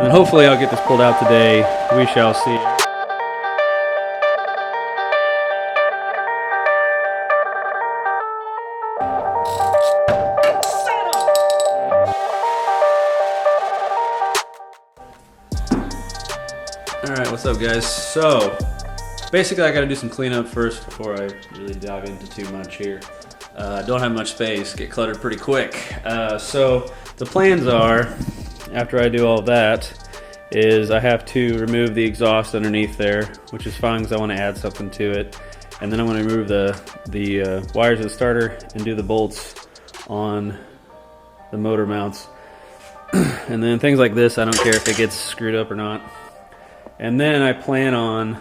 And hopefully I'll get this pulled out today. We shall see. Alright, what's up guys? So, basically I gotta do some cleanup first before I really dive into too much here. Don't have much space, get cluttered pretty quick. So, the plans are, after I do all that, is I have to remove the exhaust underneath there, which is fine because I want to add something to it. And then I'm going to remove the wires of the starter and do the bolts on the motor mounts. And then things like this, I don't care if it gets screwed up or not. And then I plan on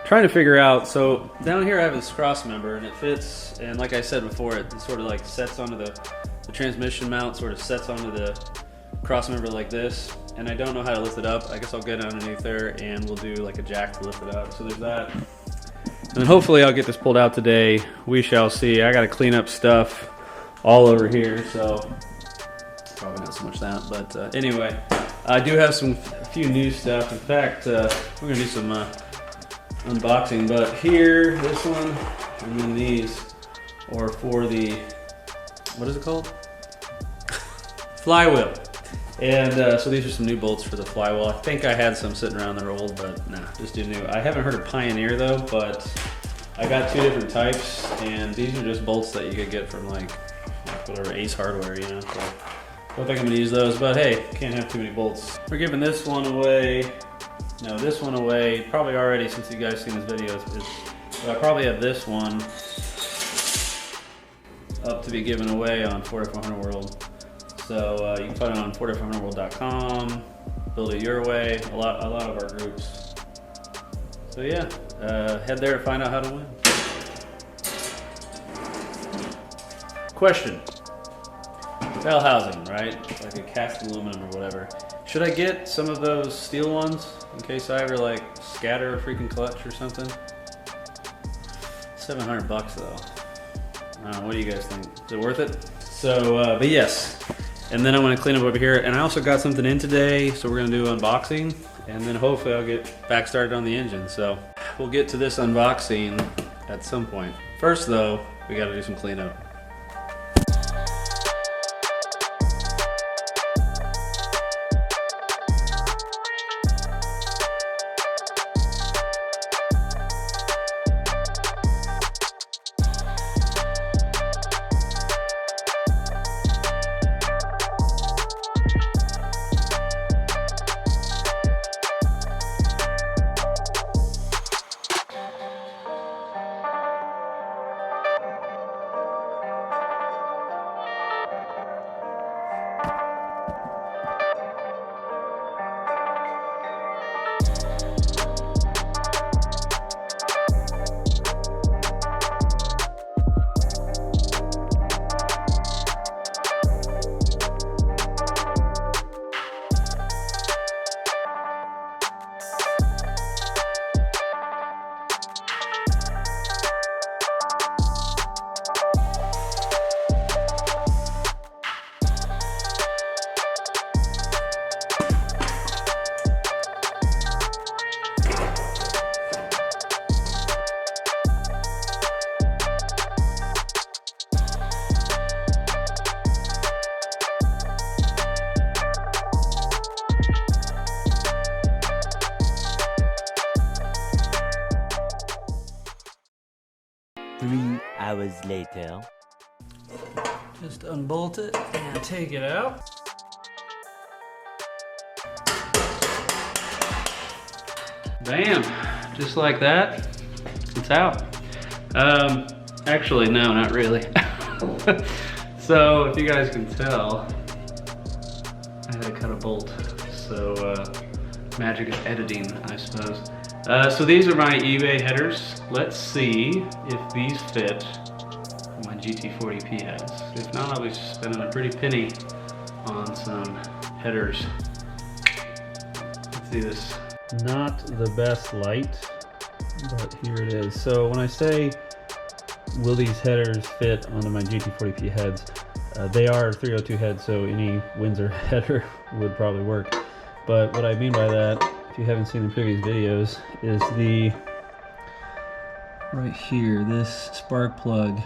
trying to figure out, so down here I have this cross member and it fits, and like I said before, it sort of like sets onto the transmission mount, sort of sets onto the cross member like this, and I don't know how to lift it up. I guess I'll get underneath there and we'll do like a jack to lift it up. So there's that. And then hopefully I'll get this pulled out today. We shall see. I gotta clean up stuff all over here, so probably not so much that, but anyway, I do have a few new stuff. In fact, we're gonna do some unboxing, but here, this one, and then these are for the, what is it called? Flywheel. And so these are some new bolts for the flywheel. I think I had some sitting around that are old, but nah, just do new. I haven't heard of Pioneer though, but I got two different types, and these are just bolts that you could get from like whatever, Ace Hardware, you know. So I don't think I'm gonna use those, but hey, can't have too many bolts. We're giving this one away. No, this one away, probably already since you guys seen this video. But I probably have this one up to be given away on F100 World. So you can find it on F100world.com, build it your way, a lot of our groups. So yeah, head there to find out how to win. Question. Bell housing, right? Like a cast aluminum or whatever. Should I get some of those steel ones in case I ever like scatter a freaking clutch or something? $700 though. I don't know, what do you guys think? Is it worth it? So, but yes. And then I'm gonna clean up over here. And I also got something in today, so we're gonna do unboxing. And then hopefully I'll get back started on the engine. So we'll get to this unboxing at some point. First though, we gotta do some cleanup. Hours later. Just unbolt it and take it out. Bam! Just like that, it's out. Actually, no, not really. So, if you guys can tell, I had to cut a bolt. So, magic of editing, I suppose. So these are my eBay headers. Let's see if these fit my GT40P heads. If not, I'll be spending a pretty penny on some headers. Let's see this. Not the best light, but here it is. So when I say, will these headers fit onto my GT40P heads, they are 302 heads, so any Windsor header would probably work. But what I mean by that, if you haven't seen the previous videos, is the right here, this spark plug,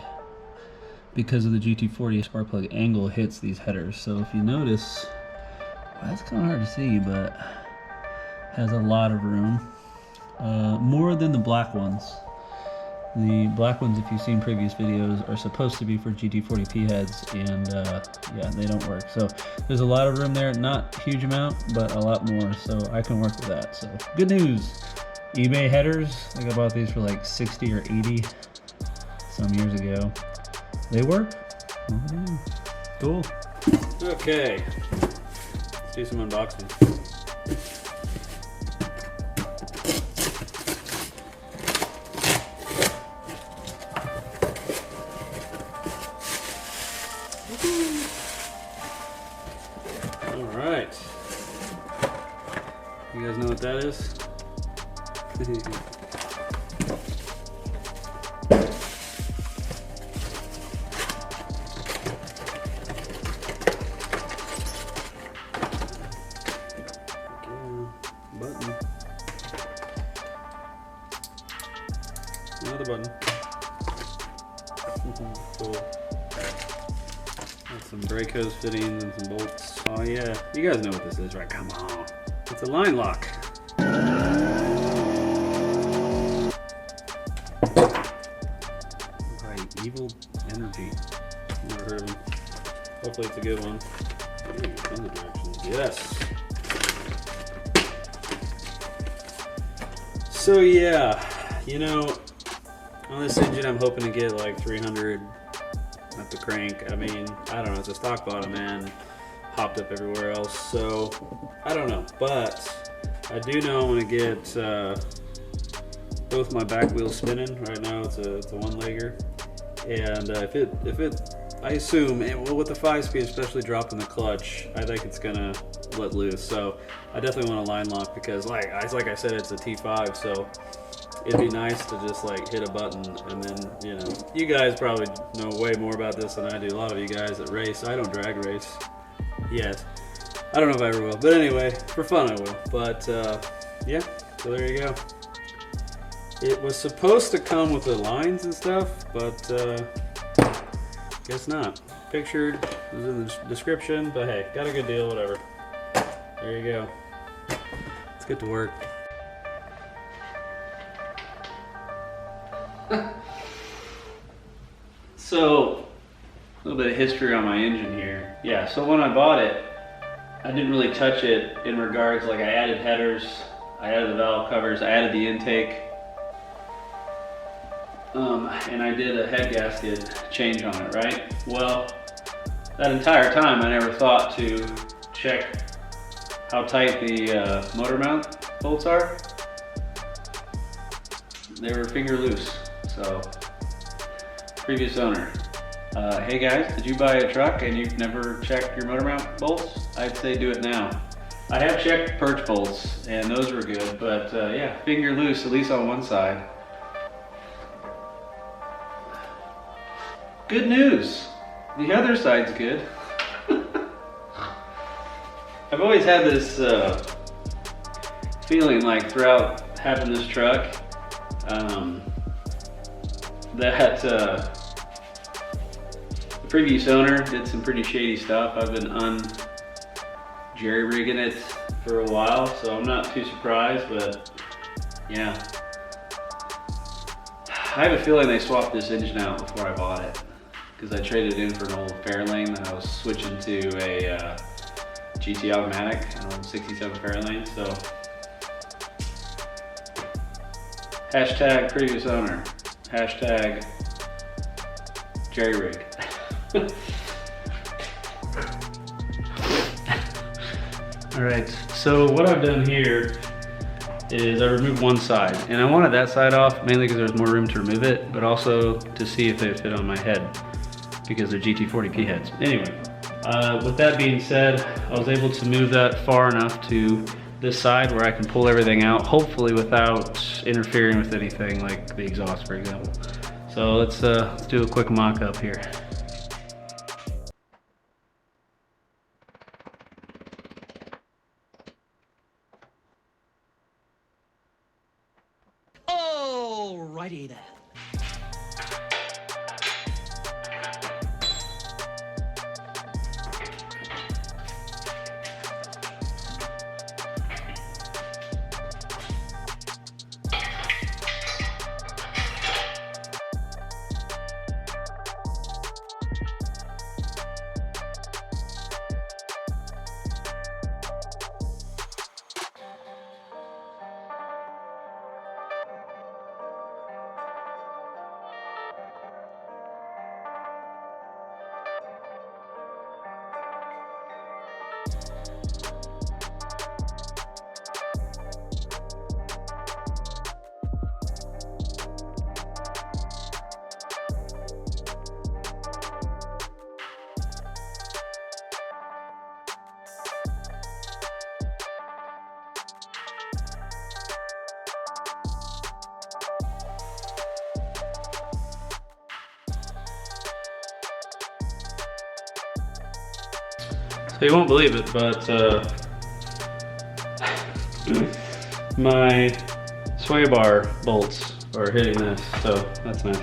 because of the GT40 spark plug angle, hits these headers. So if you notice, well, that's kind of hard to see, but has a lot of room, more than the black ones. The black ones, if you've seen previous videos, are supposed to be for GT40P heads, and yeah, they don't work. So there's a lot of room there, not a huge amount, but a lot more, so I can work with that. So good news. eBay headers, I think I bought these for like 60 or 80 some years ago. They work. Cool. Okay, let's do some unboxing. Alright. You guys know what that is? Button. Another button. Cool. Got some brake hose fittings and some bolts. Oh yeah, you guys know what this is, right? Come on. It's a line lock. Right, Evil Energy. Never heard of him. Hopefully it's a good one. Ooh, tons of directions. Yes. So yeah, you know, on this engine I'm hoping to get like 300 at the crank. I mean, I don't know, it's a stock bottom, man. Hopped up everywhere else, so I don't know, but I do know I'm gonna get both my back wheels spinning. Right now it's a one-legger, and if it I assume with the 5-speed, especially dropping the clutch, I think it's gonna let loose. So I definitely want a line lock, because like I said, it's a T5, so it'd be nice to just like hit a button, and then, you know, you guys probably know way more about this than I do. A lot of you guys that race. I don't drag race yet. I don't know if I ever will, but anyway, for fun I will. But yeah, so there you go. It was supposed to come with the lines and stuff, but guess not. Pictured was in the description, but hey, got a good deal, whatever. There you go. Let's get to work. So, a little bit of history on my engine here. Yeah, so when I bought it, I didn't really touch it in regards, like I added headers, I added the valve covers, I added the intake, and I did a head gasket change on it, right? Well, that entire time I never thought to check how tight the motor mount bolts are. They were finger loose, so previous owner. Hey guys, did you buy a truck and you've never checked your motor mount bolts? I'd say do it now. I have checked perch bolts and those were good, but yeah, finger loose, at least on one side. Good news, the other side's good. I've always had this feeling, like throughout having this truck, that the previous owner did some pretty shady stuff. I've been jerry-rigging it for a while, so I'm not too surprised, but yeah. I have a feeling they swapped this engine out before I bought it, because I traded it in for an old Fairlane that I was switching to a GT automatic, an old 67 Fairlane, so. Hashtag previous owner. Hashtag jerry-rig. Alright, so what I've done here is I removed one side, and I wanted that side off mainly because there's more room to remove it, but also to see if they fit on my head because they're GT40P heads. Anyway, with that being said, I was able to move that far enough to this side where I can pull everything out, hopefully without interfering with anything like the exhaust, for example. So let's do a quick mock-up here. So you won't believe it, but my sway bar bolts are hitting this, so that's nice.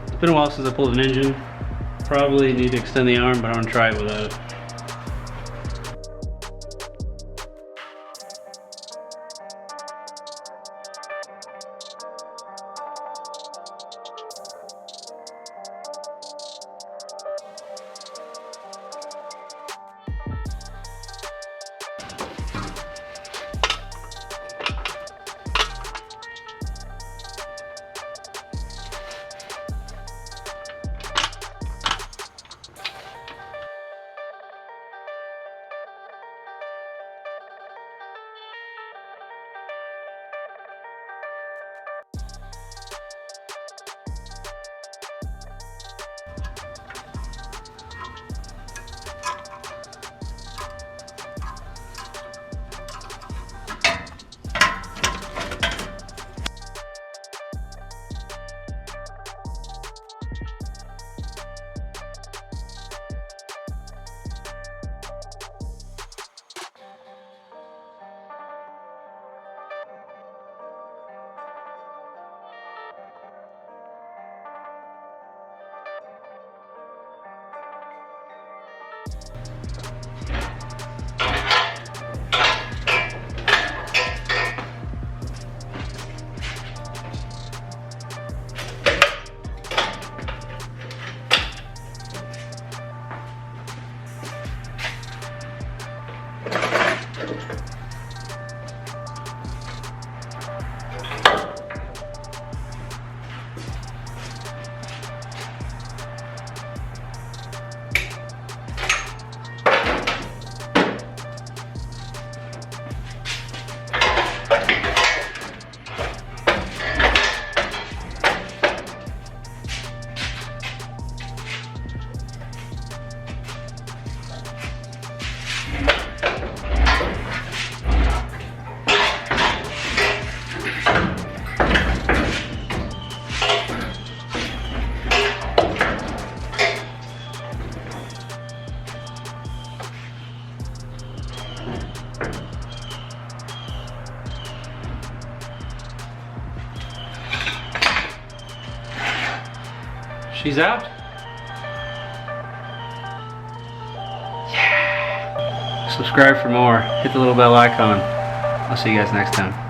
It's been a while since I pulled an engine. Probably need to extend the arm, but I'm gonna try it without it. She's out. Yeah. Subscribe for more. Hit the little bell icon. I'll see you guys next time.